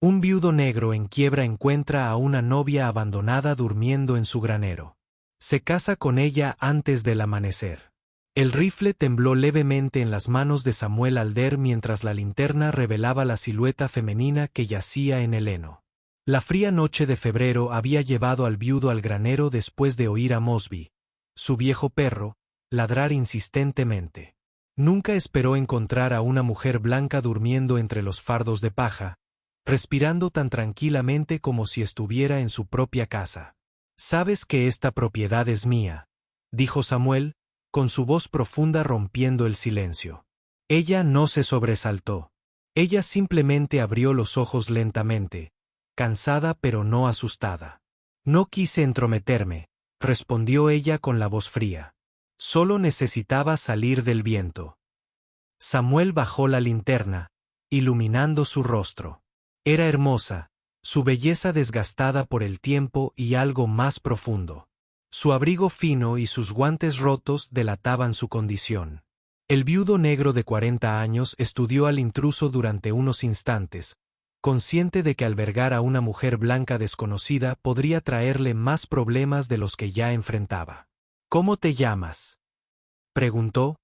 Un viudo negro en quiebra encuentra a una novia abandonada durmiendo en su granero. Se casa con ella antes del amanecer. El rifle tembló levemente en las manos de Samuel Alder mientras la linterna revelaba la silueta femenina que yacía en el heno. La fría noche de febrero había llevado al viudo al granero después de oír a Mosby, su viejo perro, ladrar insistentemente. Nunca esperó encontrar a una mujer blanca durmiendo entre los fardos de paja, respirando tan tranquilamente como si estuviera en su propia casa. «Sabes que esta propiedad es mía», dijo Samuel, con su voz profunda rompiendo el silencio. Ella no se sobresaltó. Ella simplemente abrió los ojos lentamente, cansada pero no asustada. «No quise entrometerme», respondió ella con la voz fría. «Solo necesitaba salir del viento». Samuel bajó la linterna, iluminando su rostro. Era hermosa, su belleza desgastada por el tiempo y algo más profundo. Su abrigo fino y sus guantes rotos delataban su condición. El viudo negro de 40 años estudió al intruso durante unos instantes, consciente de que albergar a una mujer blanca desconocida podría traerle más problemas de los que ya enfrentaba. «¿Cómo te llamas?», preguntó,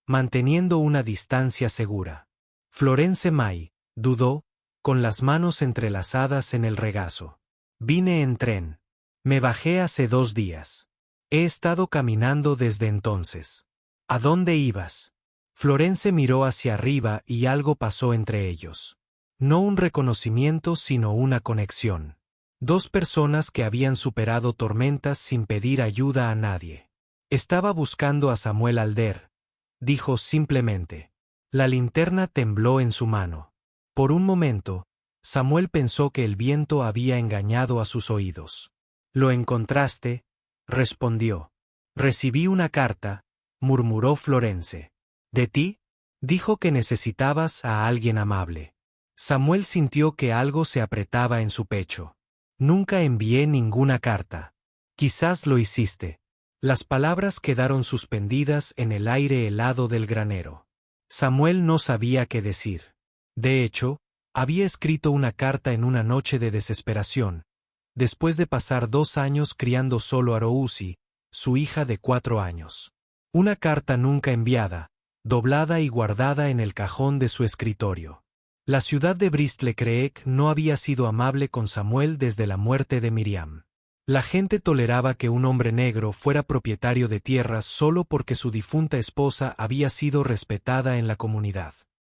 manteniendo una distancia segura. «Florence May», dudó, con las manos entrelazadas en el regazo. «Vine en tren. Me bajé hace 2 días. He estado caminando desde entonces». «¿A dónde ibas?». Florence miró hacia arriba y algo pasó entre ellos. No un reconocimiento sino una conexión. 2 personas que habían superado tormentas sin pedir ayuda a nadie. «Estaba buscando a Samuel Alder», dijo simplemente. La linterna tembló en su mano. Por un momento, Samuel pensó que el viento había engañado a sus oídos. «¿Lo encontraste?», respondió. «Recibí una carta», murmuró Florence. «¿De ti?». Dijo que necesitabas a alguien amable. Samuel sintió que algo se apretaba en su pecho. «Nunca envié ninguna carta». «Quizás lo hiciste». Las palabras quedaron suspendidas en el aire helado del granero. Samuel no sabía qué decir. De hecho, había escrito una carta en una noche de desesperación, después de pasar 2 años criando solo a Rousey, su hija de 4 años. Una carta nunca enviada, doblada y guardada en el cajón de su escritorio. La ciudad de Brist-le-Creek no había sido amable con Samuel desde la muerte de Miriam. La gente toleraba que un hombre negro fuera propietario de tierras solo porque su difunta esposa había sido respetada en la comunidad.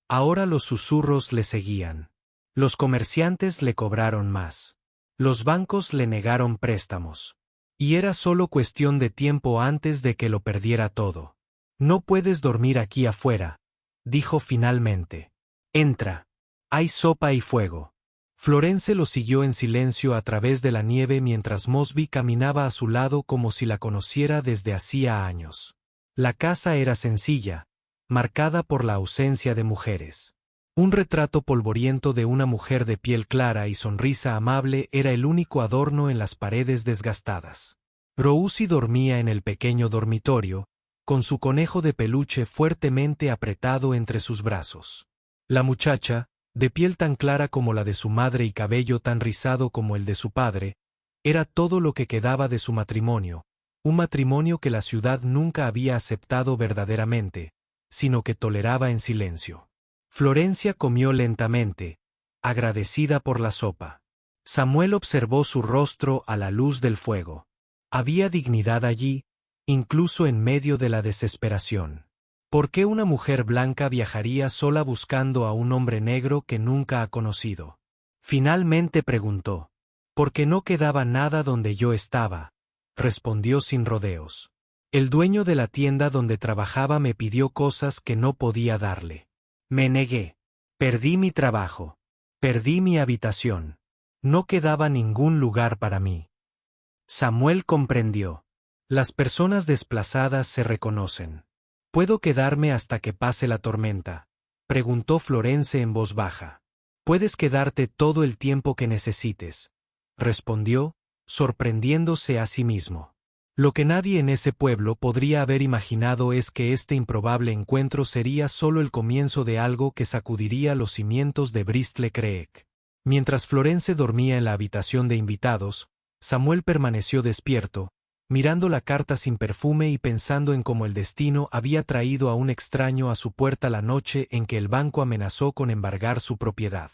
Ahora los susurros le seguían. Los comerciantes le cobraron más. Los bancos le negaron préstamos. Y era solo cuestión de tiempo antes de que lo perdiera todo. «No puedes dormir aquí afuera», dijo finalmente. «Entra. Hay sopa y fuego». Florence lo siguió en silencio a través de la nieve mientras Mosby caminaba a su lado como si la conociera desde hacía años. La casa era sencilla, marcada por la ausencia de mujeres. Un retrato polvoriento de una mujer de piel clara y sonrisa amable era el único adorno en las paredes desgastadas. Rousey dormía en el pequeño dormitorio, con su conejo de peluche fuertemente apretado entre sus brazos. La muchacha, de piel tan clara como la de su madre y cabello tan rizado como el de su padre, era todo lo que quedaba de su matrimonio, un matrimonio que la ciudad nunca había aceptado verdaderamente, sino que toleraba en silencio. Florencia comió lentamente, agradecida por la sopa. Samuel observó su rostro a la luz del fuego. Había dignidad allí, incluso en medio de la desesperación. ¿Por qué una mujer blanca viajaría sola buscando a un hombre negro que nunca ha conocido? Finalmente preguntó. «Porque no quedaba nada donde yo estaba», respondió sin rodeos. «El dueño de la tienda donde trabajaba me pidió cosas que no podía darle. Me negué. Perdí mi trabajo. Perdí mi habitación. No quedaba ningún lugar para mí». Samuel comprendió. Las personas desplazadas se reconocen. «¿Puedo quedarme hasta que pase la tormenta?», preguntó Florence en voz baja. «Puedes quedarte todo el tiempo que necesites», respondió, sorprendiéndose a sí mismo. Lo que nadie en ese pueblo podría haber imaginado es que este improbable encuentro sería solo el comienzo de algo que sacudiría los cimientos de Brist-le-Creek. Mientras Florence dormía en la habitación de invitados, Samuel permaneció despierto, mirando la carta sin perfume y pensando en cómo el destino había traído a un extraño a su puerta la noche en que el banco amenazó con embargar su propiedad.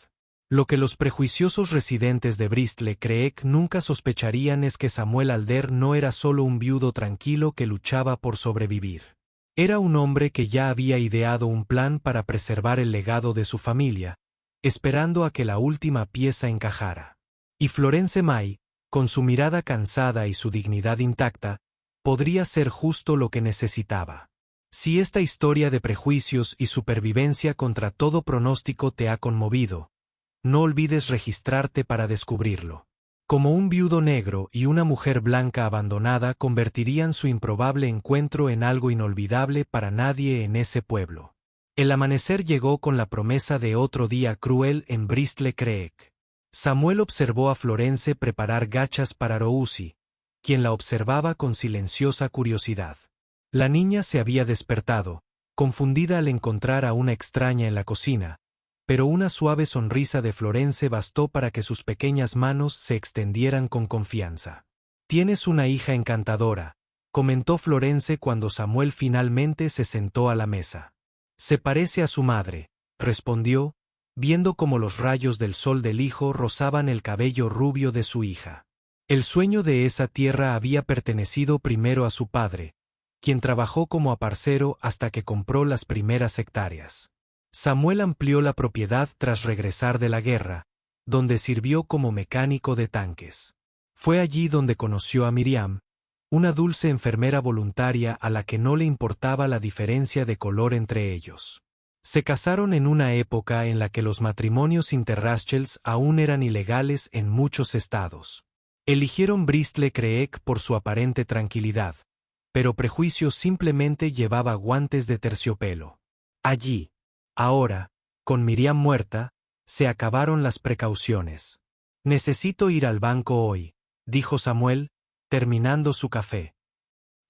Lo que los prejuiciosos residentes de Bristle Creek nunca sospecharían es que Samuel Alder no era solo un viudo tranquilo que luchaba por sobrevivir. Era un hombre que ya había ideado un plan para preservar el legado de su familia, esperando a que la última pieza encajara. Y Florence May, con su mirada cansada y su dignidad intacta, podría ser justo lo que necesitaba. Si esta historia de prejuicios y supervivencia contra todo pronóstico te ha conmovido, no olvides registrarte para descubrirlo. Como un viudo negro y una mujer blanca abandonada convertirían su improbable encuentro en algo inolvidable para nadie en ese pueblo. El amanecer llegó con la promesa de otro día cruel en Bristle Creek. Samuel observó a Florence preparar gachas para Rousi, quien la observaba con silenciosa curiosidad. La niña se había despertado, confundida al encontrar a una extraña en la cocina, pero una suave sonrisa de Florence bastó para que sus pequeñas manos se extendieran con confianza. «Tienes una hija encantadora», comentó Florence cuando Samuel finalmente se sentó a la mesa. «Se parece a su madre», respondió, viendo cómo los rayos del sol del hijo rozaban el cabello rubio de su hija. El sueño de esa tierra había pertenecido primero a su padre, quien trabajó como aparcero hasta que compró las primeras hectáreas. Samuel amplió la propiedad tras regresar de la guerra, donde sirvió como mecánico de tanques. Fue allí donde conoció a Miriam, una dulce enfermera voluntaria a la que no le importaba la diferencia de color entre ellos. Se casaron en una época en la que los matrimonios interraciales aún eran ilegales en muchos estados. Eligieron Bristle Creek por su aparente tranquilidad, pero Prejuicio simplemente llevaba guantes de terciopelo. Allí, ahora, con Miriam muerta, se acabaron las precauciones. «Necesito ir al banco hoy», dijo Samuel, terminando su café.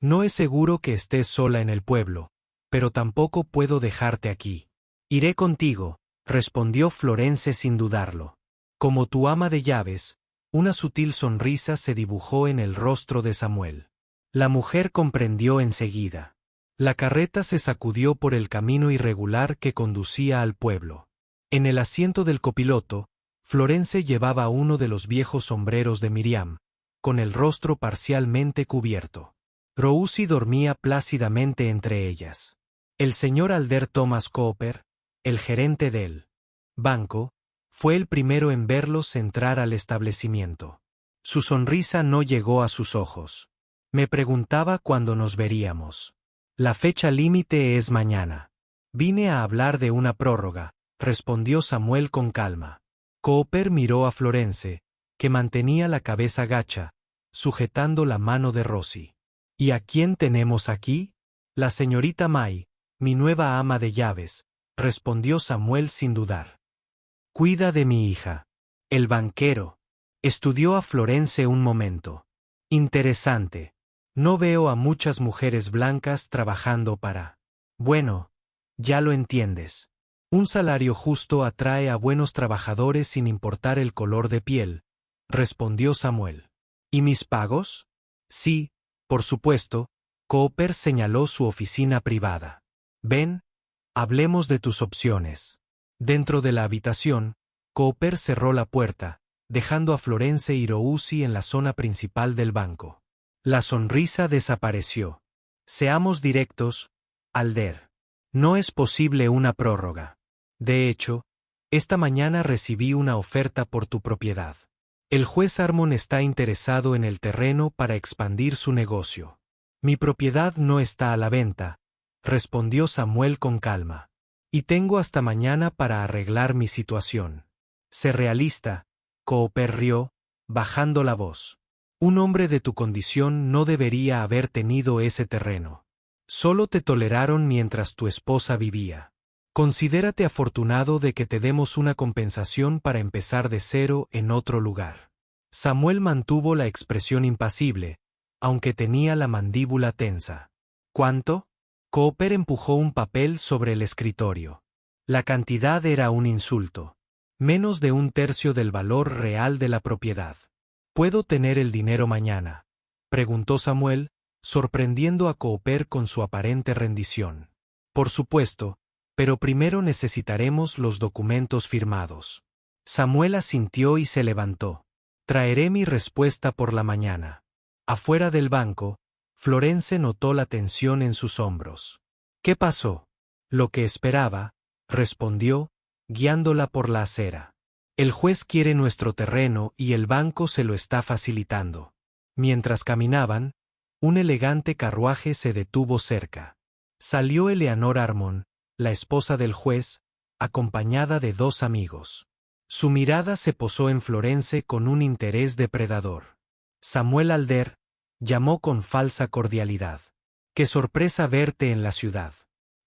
«No es seguro que estés sola en el pueblo, pero tampoco puedo dejarte aquí». «Iré contigo», respondió Florence sin dudarlo. Como tu ama de llaves, una sutil sonrisa se dibujó en el rostro de Samuel. La mujer comprendió enseguida. La carreta se sacudió por el camino irregular que conducía al pueblo. En el asiento del copiloto, Florence llevaba uno de los viejos sombreros de Miriam, con el rostro parcialmente cubierto. Rousi dormía plácidamente entre ellas. El señor Alder Thomas Cooper, el gerente del banco, fue el primero en verlos entrar al establecimiento. Su sonrisa no llegó a sus ojos. «Me preguntaba cuándo nos veríamos. La fecha límite es mañana. Vine a hablar de una prórroga», respondió Samuel con calma. Cooper miró a Florence, que mantenía la cabeza gacha, sujetando la mano de Rosy. «¿Y a quién tenemos aquí?» «La señorita May, mi nueva ama de llaves», respondió Samuel sin dudar. «Cuida de mi hija». El banquero estudió a Florence un momento. «Interesante. No veo a muchas mujeres blancas trabajando para». «Bueno, ya lo entiendes. Un salario justo atrae a buenos trabajadores sin importar el color de piel», respondió Samuel. «¿Y mis pagos?» «Sí, por supuesto», Cooper señaló su oficina privada. «Ven, hablemos de tus opciones». Dentro de la habitación, Cooper cerró la puerta, dejando a Florence y Rousi en la zona principal del banco. La sonrisa desapareció. «Seamos directos, Alder. No es posible una prórroga. De hecho, esta mañana recibí una oferta por tu propiedad. El juez Harmon está interesado en el terreno para expandir su negocio». «Mi propiedad no está a la venta», respondió Samuel con calma. «Y tengo hasta mañana para arreglar mi situación». «Sé realista», Cooper rió, bajando la voz. «Un hombre de tu condición no debería haber tenido ese terreno. Solo te toleraron mientras tu esposa vivía. Considérate afortunado de que te demos una compensación para empezar de cero en otro lugar». Samuel mantuvo la expresión impasible, aunque tenía la mandíbula tensa. «¿Cuánto?» Cooper empujó un papel sobre el escritorio. La cantidad era un insulto. Menos de un tercio del valor real de la propiedad. ¿Puedo tener el dinero mañana?, preguntó Samuel, sorprendiendo a Cooper con su aparente rendición. Por supuesto, pero primero necesitaremos los documentos firmados. Samuel asintió y se levantó. Traeré mi respuesta por la mañana. Afuera del banco, Florence notó la tensión en sus hombros. ¿Qué pasó? Lo que esperaba, respondió, guiándola por la acera. El juez quiere nuestro terreno y el banco se lo está facilitando. Mientras caminaban, un elegante carruaje se detuvo cerca. Salió Eleanor Armon, la esposa del juez, acompañada de 2 amigos. Su mirada se posó en Florence con un interés depredador. Samuel Alder, llamó con falsa cordialidad. «Qué sorpresa verte en la ciudad.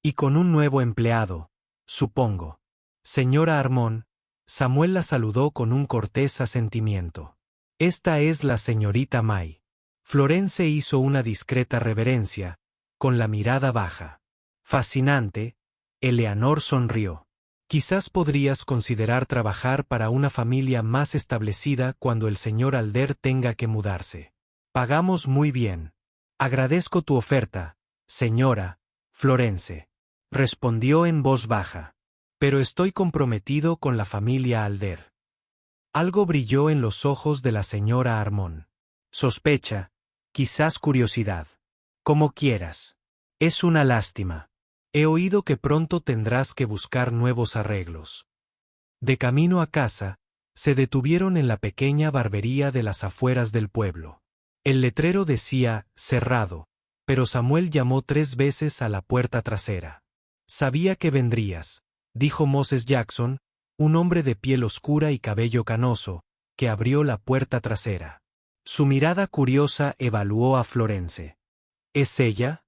Y con un nuevo empleado, supongo». «Señora Armon», Samuel la saludó con un cortés asentimiento. «Esta es la señorita May». Florence hizo una discreta reverencia, con la mirada baja. «Fascinante», Eleanor sonrió. «Quizás podrías considerar trabajar para una familia más establecida cuando el señor Alder tenga que mudarse. Pagamos muy bien». «Agradezco tu oferta, señora Florence», respondió en voz baja. «Pero estoy comprometido con la familia Alder». Algo brilló en los ojos de la señora Armon. «Sospecha, quizás curiosidad. Como quieras. Es una lástima. He oído que pronto tendrás que buscar nuevos arreglos». De camino a casa, se detuvieron en la pequeña barbería de las afueras del pueblo. El letrero decía «cerrado», pero Samuel llamó 3 veces a la puerta trasera. «Sabía que vendrías», dijo Moses Jackson, un hombre de piel oscura y cabello canoso, que abrió la puerta trasera. Su mirada curiosa evaluó a Florence. «¿Es ella?».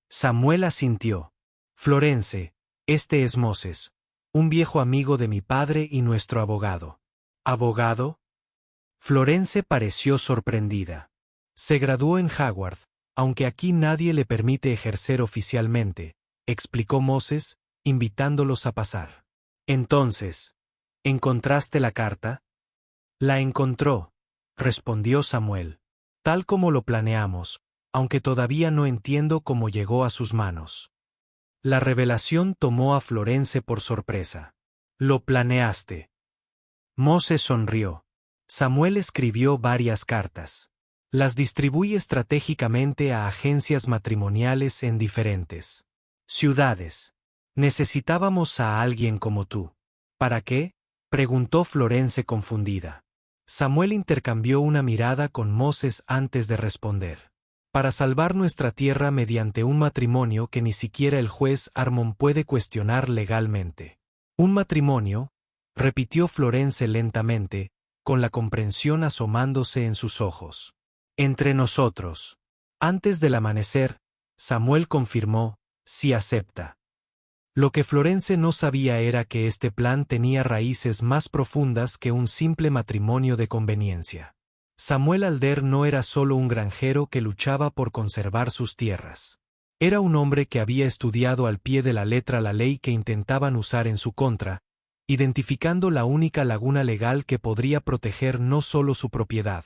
Samuel asintió. «Florence, este es Moses, un viejo amigo de mi padre y nuestro abogado». «¿Abogado?». Florence pareció sorprendida. «Se graduó en Howard, aunque aquí nadie le permite ejercer oficialmente», explicó Moses, invitándolos a pasar. «Entonces, ¿encontraste la carta?». «La encontró», respondió Samuel. «Tal como lo planeamos, aunque todavía no entiendo cómo llegó a sus manos». La revelación tomó a Florence por sorpresa. «¿Lo planeaste?». Moses sonrió. Samuel escribió varias cartas. Las distribuí estratégicamente a agencias matrimoniales en diferentes ciudades. Necesitábamos a alguien como tú. ¿Para qué?, preguntó Florence confundida. Samuel intercambió una mirada con Moses antes de responder. «Para salvar nuestra tierra mediante un matrimonio que ni siquiera el juez Armon puede cuestionar legalmente». «¿Un matrimonio?», repitió Florence lentamente, con la comprensión asomándose en sus ojos. «Entre nosotros». Antes del amanecer, Samuel confirmó: «Sí acepta». Lo que Florence no sabía era que este plan tenía raíces más profundas que un simple matrimonio de conveniencia. Samuel Alder no era solo un granjero que luchaba por conservar sus tierras. Era un hombre que había estudiado al pie de la letra la ley que intentaban usar en su contra, identificando la única laguna legal que podría proteger no solo su propiedad,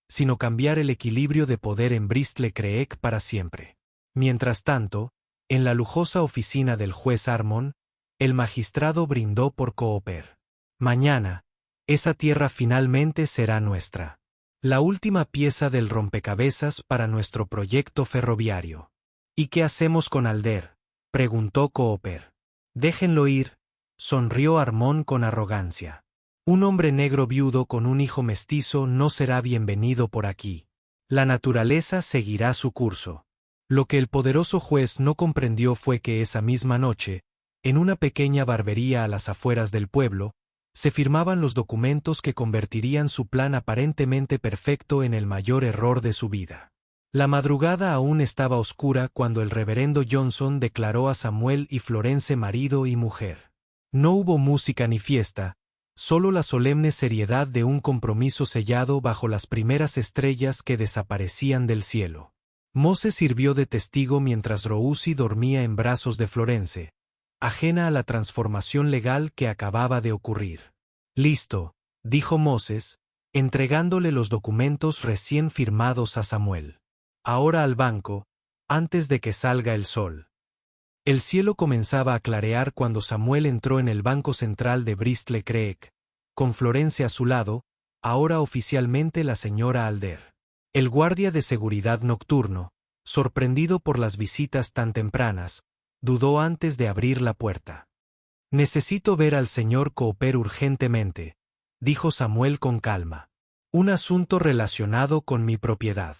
sino cambiar el equilibrio de poder en Bristle Creek para siempre. Mientras tanto, en la lujosa oficina del juez Armon, el magistrado brindó por Cooper. «Mañana, esa tierra finalmente será nuestra. La última pieza del rompecabezas para nuestro proyecto ferroviario». «¿Y qué hacemos con Alder?», preguntó Cooper. «Déjenlo ir», sonrió Armon con arrogancia. «Un hombre negro viudo con un hijo mestizo no será bienvenido por aquí. La naturaleza seguirá su curso». Lo que el poderoso juez no comprendió fue que esa misma noche, en una pequeña barbería a las afueras del pueblo, se firmaban los documentos que convertirían su plan aparentemente perfecto en el mayor error de su vida. La madrugada aún estaba oscura cuando el reverendo Johnson declaró a Samuel y Florence marido y mujer. No hubo música ni fiesta, solo la solemne seriedad de un compromiso sellado bajo las primeras estrellas que desaparecían del cielo. Moses sirvió de testigo mientras Rousey dormía en brazos de Florence, ajena a la transformación legal que acababa de ocurrir. Listo, dijo Moses, entregándole los documentos recién firmados a Samuel. Ahora al banco, antes de que salga el sol. El cielo comenzaba a clarear cuando Samuel entró en el banco central de Bristle Creek, con Florence a su lado, ahora oficialmente la señora Alder. El guardia de seguridad nocturno, sorprendido por las visitas tan tempranas, dudó antes de abrir la puerta. Necesito ver al señor Cooper urgentemente, dijo Samuel con calma. Un asunto relacionado con mi propiedad.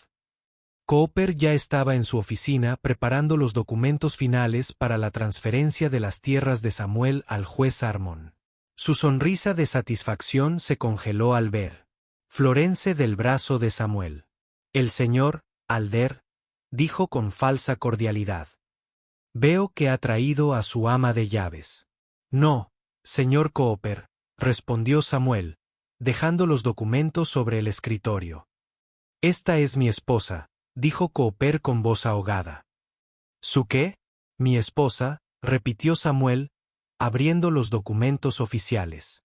Cooper ya estaba en su oficina preparando los documentos finales para la transferencia de las tierras de Samuel al juez Harmon. Su sonrisa de satisfacción se congeló al ver Florence del brazo de Samuel. El señor Alder, dijo con falsa cordialidad. Veo que ha traído a su ama de llaves. No, señor Cooper, respondió Samuel, dejando los documentos sobre el escritorio. Esta es mi esposa, dijo Cooper con voz ahogada. ¿Su qué? Mi esposa, repitió Samuel, abriendo los documentos oficiales.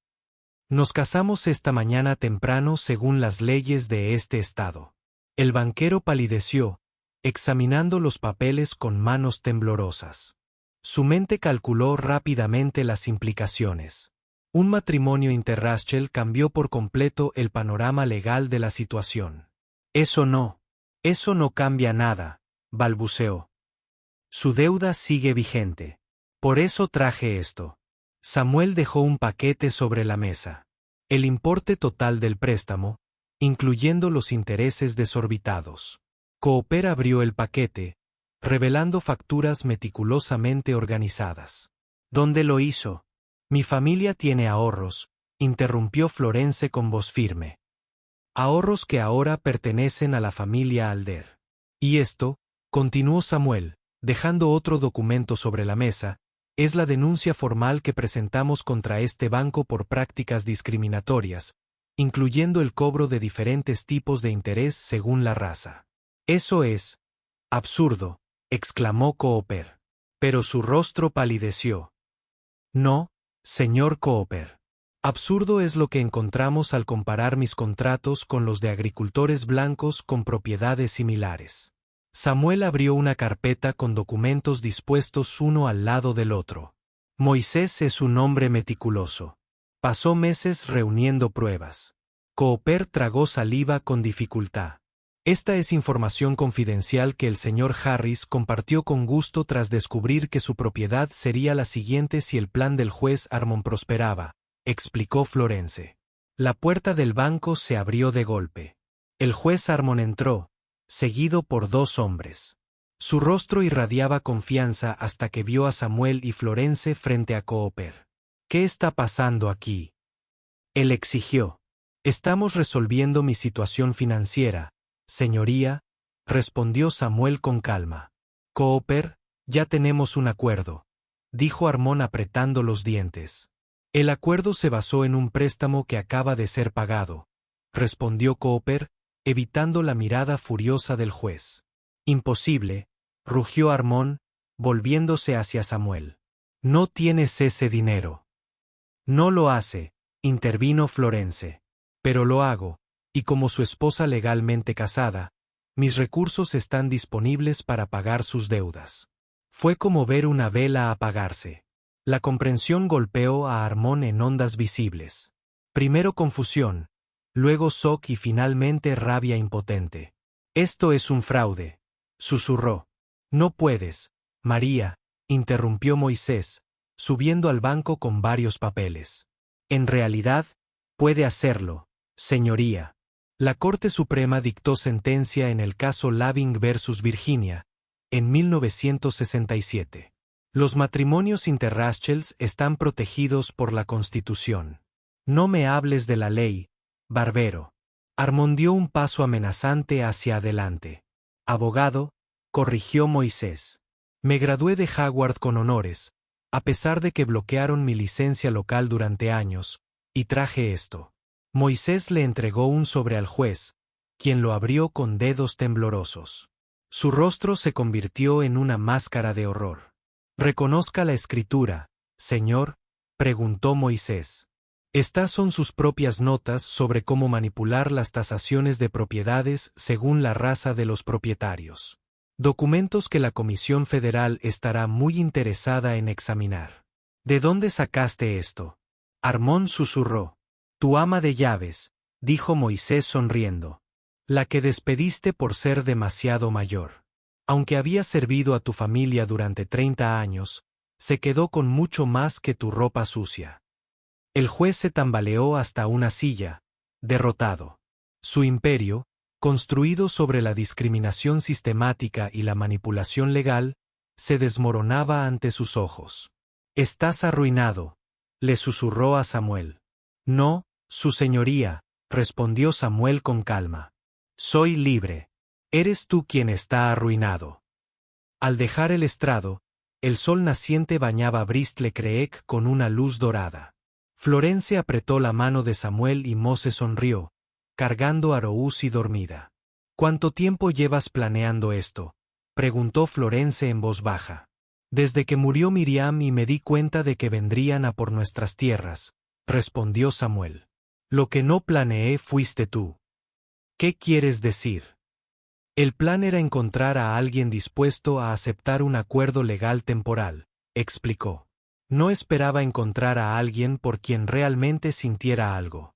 Nos casamos esta mañana temprano según las leyes de este estado. El banquero palideció, examinando los papeles con manos temblorosas. Su mente calculó rápidamente las implicaciones. Un matrimonio interracial cambió por completo el panorama legal de la situación. Eso no cambia nada, balbuceó. Su deuda sigue vigente. Por eso traje esto. Samuel dejó un paquete sobre la mesa. El importe total del préstamo, incluyendo los intereses desorbitados. Cooper abrió el paquete, revelando facturas meticulosamente organizadas. ¿Dónde lo hizo? Mi familia tiene ahorros, interrumpió Florence con voz firme. Ahorros que ahora pertenecen a la familia Alder. Y esto, continuó Samuel, dejando otro documento sobre la mesa, es la denuncia formal que presentamos contra este banco por prácticas discriminatorias, incluyendo el cobro de diferentes tipos de interés según la raza. Eso es absurdo, exclamó Cooper. Pero su rostro palideció. No, señor Cooper. Absurdo es lo que encontramos al comparar mis contratos con los de agricultores blancos con propiedades similares. Samuel abrió una carpeta con documentos dispuestos uno al lado del otro. Moisés es un hombre meticuloso. Pasó meses reuniendo pruebas. Cooper tragó saliva con dificultad. Esta es información confidencial que el señor Harris compartió con gusto tras descubrir que su propiedad sería la siguiente si el plan del juez Harmon prosperaba, explicó Florence. La puerta del banco se abrió de golpe. El juez Harmon entró, seguido por dos hombres. Su rostro irradiaba confianza hasta que vio a Samuel y Florence frente a Cooper. ¿Qué está pasando aquí? Él exigió. Estamos resolviendo mi situación financiera, señoría, respondió Samuel con calma. Cooper, ya tenemos un acuerdo, dijo Harmon apretando los dientes. El acuerdo se basó en un préstamo que acaba de ser pagado, respondió Cooper, evitando la mirada furiosa del juez. Imposible, rugió Harmon, volviéndose hacia Samuel. No tienes ese dinero. No lo hace, intervino Florence. Pero lo hago, y como su esposa legalmente casada, mis recursos están disponibles para pagar sus deudas. Fue como ver una vela apagarse. La comprensión golpeó a Harmon en ondas visibles. Primero confusión, luego shock y finalmente rabia impotente. Esto es un fraude, susurró. No puedes, María, interrumpió Moisés, subiendo al banco con varios papeles. En realidad, puede hacerlo, señoría. La Corte Suprema dictó sentencia en el caso Laving vs. Virginia, en 1967. Los matrimonios interraciales están protegidos por la Constitución. No me hables de la ley, barbero. Harmon dio un paso amenazante hacia adelante. Abogado, corrigió Moisés. Me gradué de Howard con honores, a pesar de que bloquearon mi licencia local durante años, y traje esto. Moisés le entregó un sobre al juez, quien lo abrió con dedos temblorosos. Su rostro se convirtió en una máscara de horror. Reconozca la escritura, señor, preguntó Moisés. Estas son sus propias notas sobre cómo manipular las tasaciones de propiedades según la raza de los propietarios. Documentos que la Comisión Federal estará muy interesada en examinar. ¿De dónde sacaste esto? Armón susurró. Tu ama de llaves, dijo Moisés sonriendo. La que despediste por ser demasiado mayor. Aunque había servido a tu familia durante 30 años, se quedó con mucho más que tu ropa sucia. El juez se tambaleó hasta una silla, derrotado. Su imperio, construido sobre la discriminación sistemática y la manipulación legal, se desmoronaba ante sus ojos. Estás arruinado, le susurró a Samuel. No, su señoría, respondió Samuel con calma. Soy libre. Eres tú quien está arruinado. Al dejar el estrado, el sol naciente bañaba Bristol Creek con una luz dorada. Florence apretó la mano de Samuel y Mose sonrió, cargando a Rousi dormida. ¿Cuánto tiempo llevas planeando esto?, preguntó Florence en voz baja. Desde que murió Miriam y me di cuenta de que vendrían a por nuestras tierras, respondió Samuel. Lo que no planeé fuiste tú. ¿Qué quieres decir? El plan era encontrar a alguien dispuesto a aceptar un acuerdo legal temporal, explicó. No esperaba encontrar a alguien por quien realmente sintiera algo.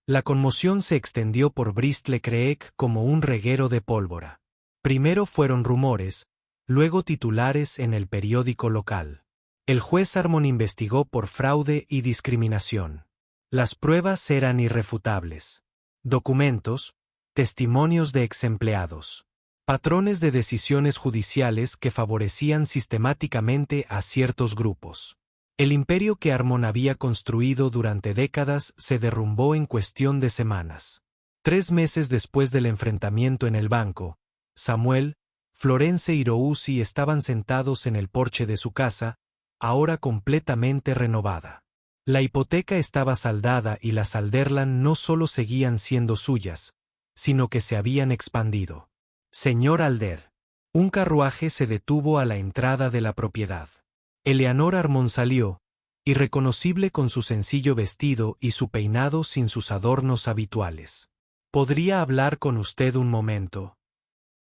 La conmoción se extendió por Bristol Creek como un reguero de pólvora. Primero fueron rumores, luego titulares en el periódico local. El juez Armon investigó por fraude y discriminación. Las pruebas eran irrefutables. Documentos, testimonios de exempleados. Patrones de decisiones judiciales que favorecían sistemáticamente a ciertos grupos. El imperio que Armon había construido durante décadas se derrumbó en cuestión de semanas. 3 meses después del enfrentamiento en el banco, Samuel, Florence y Rousi estaban sentados en el porche de su casa, ahora completamente renovada. La hipoteca estaba saldada y las Alderland no solo seguían siendo suyas, sino que se habían expandido. Señor Alder. Un carruaje se detuvo a la entrada de la propiedad. Eleanor Armon salió, irreconocible con su sencillo vestido y su peinado sin sus adornos habituales. ¿Podría hablar con usted un momento?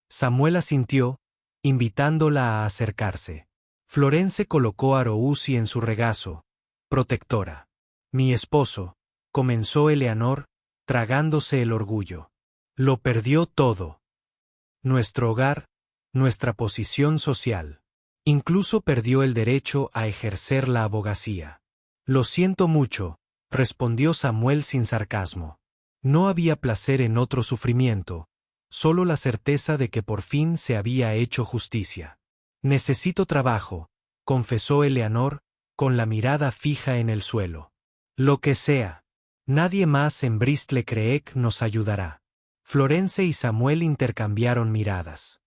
Samuel asintió, invitándola a acercarse. Florence colocó a Rousi en su regazo, protectora. Mi esposo, comenzó Eleanor, tragándose el orgullo. Lo perdió todo. Nuestro hogar, nuestra posición social. Incluso perdió el derecho a ejercer la abogacía. Lo siento mucho, respondió Samuel sin sarcasmo. No había placer en otro sufrimiento, solo la certeza de que por fin se había hecho justicia. Necesito trabajo, confesó Eleanor, con la mirada fija en el suelo. Lo que sea. Nadie más en Bristol Creek nos ayudará. Florence y Samuel intercambiaron miradas.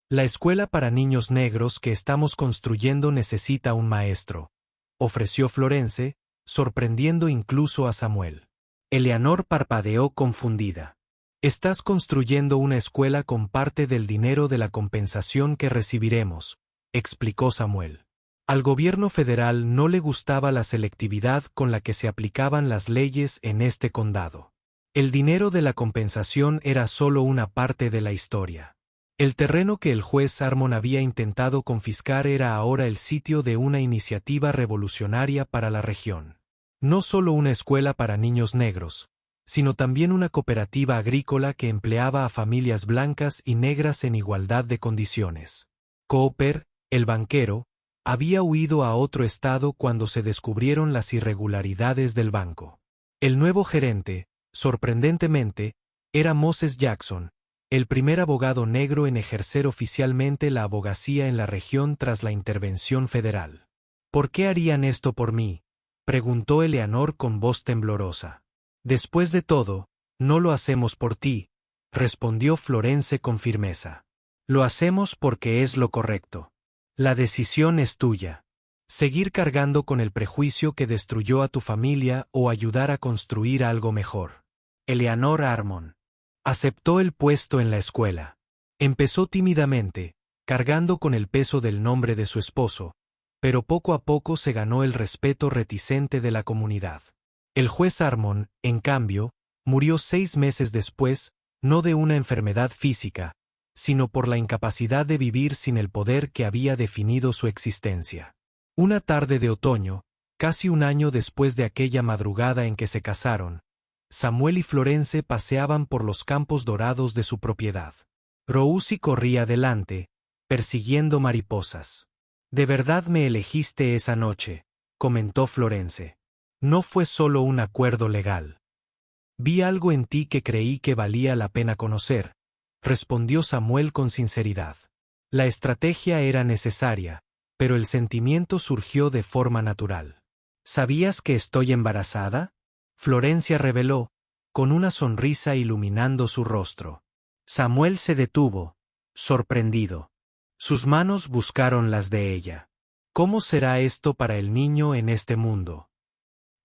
La escuela para niños negros que estamos construyendo necesita un maestro, ofreció Florence, sorprendiendo incluso a Samuel. Eleanor parpadeó confundida. Estás construyendo una escuela con parte del dinero de la compensación que recibiremos, explicó Samuel. Al gobierno federal no le gustaba la selectividad con la que se aplicaban las leyes en este condado. El dinero de la compensación era solo una parte de la historia. El terreno que el juez Armon había intentado confiscar era ahora el sitio de una iniciativa revolucionaria para la región. No solo una escuela para niños negros, sino también una cooperativa agrícola que empleaba a familias blancas y negras en igualdad de condiciones. Cooper, el banquero, había huido a otro estado cuando se descubrieron las irregularidades del banco. El nuevo gerente, sorprendentemente, era Moses Jackson, el primer abogado negro en ejercer oficialmente la abogacía en la región tras la intervención federal. ¿Por qué harían esto por mí?, preguntó Eleanor con voz temblorosa. Después de todo, no lo hacemos por ti, respondió Florence con firmeza. Lo hacemos porque es lo correcto. La decisión es tuya. Seguir cargando con el prejuicio que destruyó a tu familia o ayudar a construir algo mejor. Eleanor Armon aceptó el puesto en la escuela. Empezó tímidamente, cargando con el peso del nombre de su esposo, pero poco a poco se ganó el respeto reticente de la comunidad. El juez Armon, en cambio, murió 6 meses después, no de una enfermedad física, sino por la incapacidad de vivir sin el poder que había definido su existencia. Una tarde de otoño, casi un año después de aquella madrugada en que se casaron, Samuel y Florence paseaban por los campos dorados de su propiedad. Rousy corría delante, persiguiendo mariposas. «¿De verdad me elegiste esa noche?», comentó Florence. «No fue solo un acuerdo legal. Vi algo en ti que creí que valía la pena conocer», respondió Samuel con sinceridad. La estrategia era necesaria, pero el sentimiento surgió de forma natural. «¿Sabías que estoy embarazada?», Florencia reveló, con una sonrisa iluminando su rostro. Samuel se detuvo, sorprendido. Sus manos buscaron las de ella. «¿Cómo será esto para el niño en este mundo?».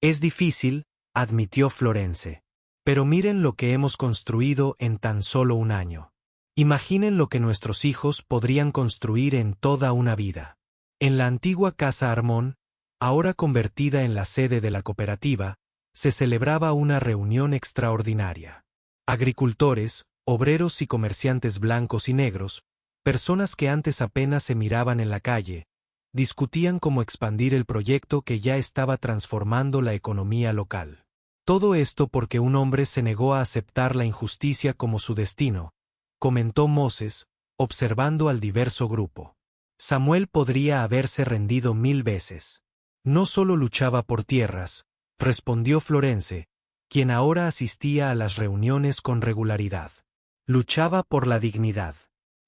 «Es difícil», admitió Florence. «Pero miren lo que hemos construido en tan solo un año. Imaginen lo que nuestros hijos podrían construir en toda una vida». En la antigua Casa Armon, ahora convertida en la sede de la cooperativa, se celebraba una reunión extraordinaria. Agricultores, obreros y comerciantes blancos y negros, personas que antes apenas se miraban en la calle, discutían cómo expandir el proyecto que ya estaba transformando la economía local. Todo esto porque un hombre se negó a aceptar la injusticia como su destino, comentó Moses, observando al diverso grupo. Samuel podría haberse rendido 1000 veces. No solo luchaba por tierras, respondió Florence, quien ahora asistía a las reuniones con regularidad. Luchaba por la dignidad.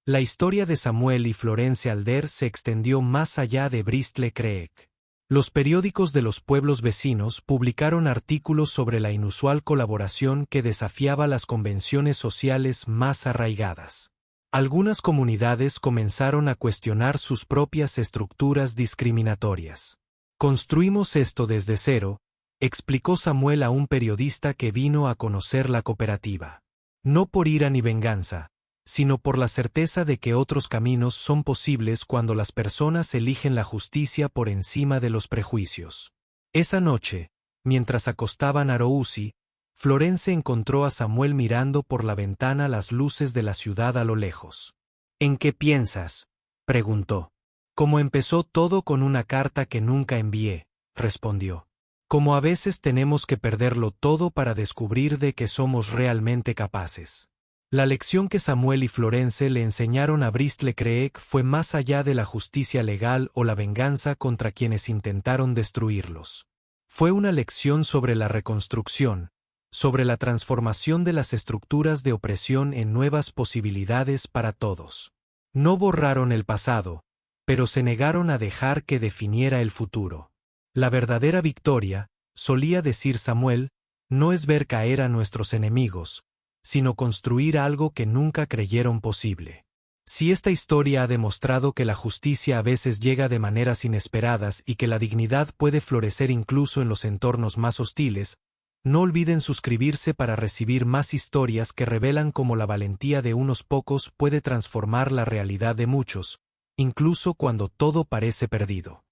La historia de Samuel y Florence Alder se extendió más allá de Bristol-Creek. Los periódicos de los pueblos vecinos publicaron artículos sobre la inusual colaboración que desafiaba las convenciones sociales más arraigadas. Algunas comunidades comenzaron a cuestionar sus propias estructuras discriminatorias. «Construimos esto desde cero», explicó Samuel a un periodista que vino a conocer la cooperativa. «No por ira ni venganza, sino por la certeza de que otros caminos son posibles cuando las personas eligen la justicia por encima de los prejuicios». Esa noche, mientras acostaban a Rousy, Florence encontró a Samuel mirando por la ventana las luces de la ciudad a lo lejos. «¿En qué piensas?», preguntó. «Como empezó todo con una carta que nunca envié», respondió. «Como a veces tenemos que perderlo todo para descubrir de qué somos realmente capaces». La lección que Samuel y Florence le enseñaron a Bristol-Creek fue más allá de la justicia legal o la venganza contra quienes intentaron destruirlos. Fue una lección sobre la reconstrucción, sobre la transformación de las estructuras de opresión en nuevas posibilidades para todos. No borraron el pasado, pero se negaron a dejar que definiera el futuro. La verdadera victoria, solía decir Samuel, no es ver caer a nuestros enemigos, sino construir algo que nunca creyeron posible. Si esta historia ha demostrado que la justicia a veces llega de maneras inesperadas y que la dignidad puede florecer incluso en los entornos más hostiles, no olviden suscribirse para recibir más historias que revelan cómo la valentía de unos pocos puede transformar la realidad de muchos, incluso cuando todo parece perdido.